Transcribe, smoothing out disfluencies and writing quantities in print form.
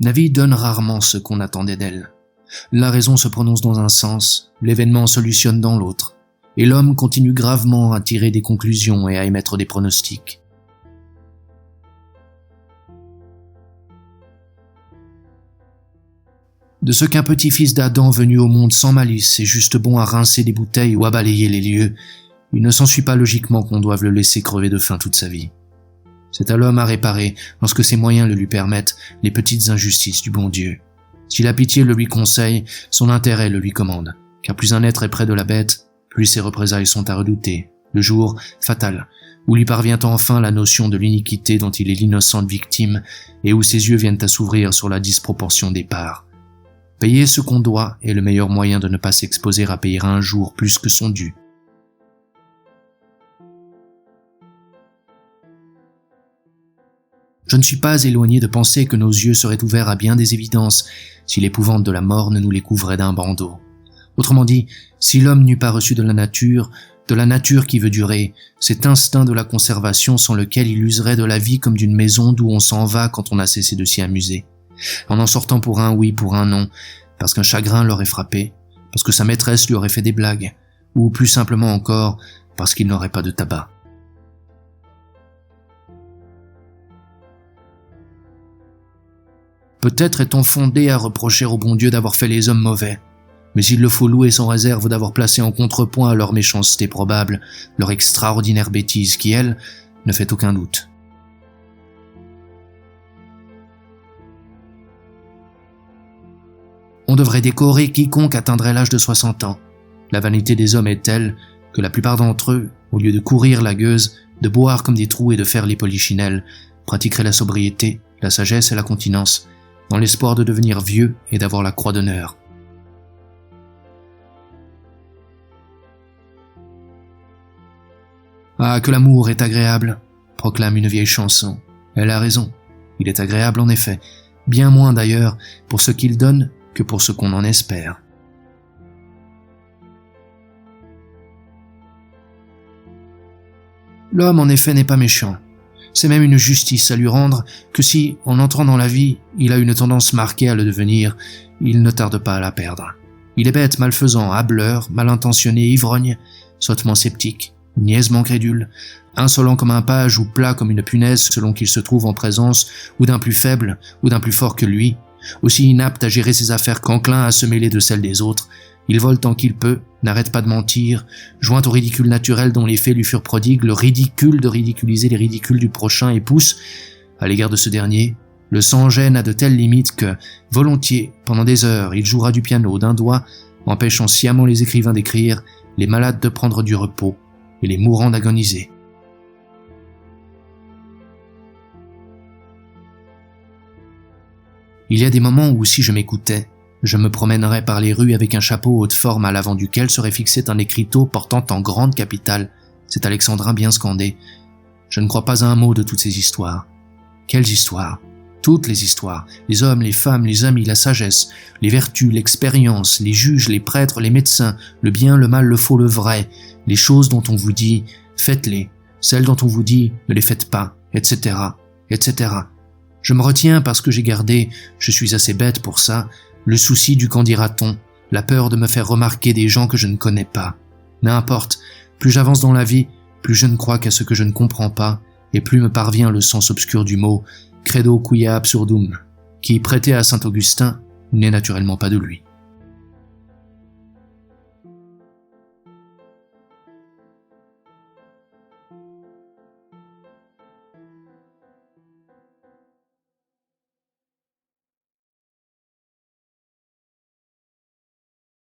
La vie donne rarement ce qu'on attendait d'elle. La raison se prononce dans un sens, l'événement solutionne dans l'autre, et l'homme continue gravement à tirer des conclusions et à émettre des pronostics. De ce qu'un petit fils d'Adam venu au monde sans malice est juste bon à rincer des bouteilles ou à balayer les lieux, il ne s'ensuit pas logiquement qu'on doive le laisser crever de faim toute sa vie. C'est à l'homme à réparer, lorsque ses moyens le lui permettent, les petites injustices du bon Dieu. Si la pitié le lui conseille, son intérêt le lui commande, car plus un être est près de la bête, plus ses représailles sont à redouter, le jour fatal, où lui parvient enfin la notion de l'iniquité dont il est l'innocente victime et où ses yeux viennent à s'ouvrir sur la disproportion des parts. Payer ce qu'on doit est le meilleur moyen de ne pas s'exposer à payer un jour plus que son dû. Je ne suis pas éloigné de penser que nos yeux seraient ouverts à bien des évidences si l'épouvante de la mort ne nous les couvrait d'un bandeau. Autrement dit, si l'homme n'eût pas reçu de la nature qui veut durer, cet instinct de la conservation sans lequel il userait de la vie comme d'une maison d'où on s'en va quand on a cessé de s'y amuser, en sortant pour un oui, pour un non, parce qu'un chagrin l'aurait frappé, parce que sa maîtresse lui aurait fait des blagues, ou plus simplement encore, parce qu'il n'aurait pas de tabac. Peut-être est-on fondé à reprocher au bon Dieu d'avoir fait les hommes mauvais, mais il le faut louer sans réserve d'avoir placé en contrepoint à leur méchanceté probable, leur extraordinaire bêtise qui, elle, ne fait aucun doute. On devrait décorer quiconque atteindrait l'âge de 60 ans. La vanité des hommes est telle que la plupart d'entre eux, au lieu de courir la gueuse, de boire comme des trous et de faire les polichinelles, pratiqueraient la sobriété, la sagesse et la continence, dans l'espoir de devenir vieux et d'avoir la croix d'honneur. Ah, que l'amour est agréable, proclame une vieille chanson. Elle a raison, il est agréable en effet, bien moins d'ailleurs pour ce qu'il donne que pour ce qu'on en espère. L'homme en effet n'est pas méchant. C'est même une justice à lui rendre que si, en entrant dans la vie, il a une tendance marquée à le devenir, il ne tarde pas à la perdre. Il est bête, malfaisant, hâbleur, mal intentionné, ivrogne, sottement sceptique, niaisement crédule, insolent comme un page ou plat comme une punaise selon qu'il se trouve en présence ou d'un plus faible ou d'un plus fort que lui, aussi inapte à gérer ses affaires qu'enclin à se mêler de celles des autres. Il vole tant qu'il peut, n'arrête pas de mentir, joint au ridicule naturel dont les faits lui furent prodigues, le ridicule de ridiculiser les ridicules du prochain et pousse, à l'égard de ce dernier, le sans-gêne à de telles limites que, volontiers, pendant des heures, il jouera du piano d'un doigt, empêchant sciemment les écrivains d'écrire, les malades de prendre du repos et les mourants d'agoniser. Il y a des moments où, si je m'écoutais, je me promènerais par les rues avec un chapeau haute forme à l'avant duquel serait fixé un écriteau portant en grande capitale cet alexandrin bien scandé. Je ne crois pas à un mot de toutes ces histoires. Quelles histoires? Toutes les histoires, les hommes, les femmes, les amis, la sagesse, les vertus, l'expérience, les juges, les prêtres, les médecins, le bien, le mal, le faux, le vrai, les choses dont on vous dit « faites-les », celles dont on vous dit « ne les faites pas », etc., etc. Je me retiens parce que j'ai gardé, je suis assez bête pour ça, le souci du qu'en dira-t-on, la peur de me faire remarquer des gens que je ne connais pas. N'importe, plus j'avance dans la vie, plus je ne crois qu'à ce que je ne comprends pas, et plus me parvient le sens obscur du mot « credo quia absurdum », qui, prêté à saint Augustin, n'est naturellement pas de lui.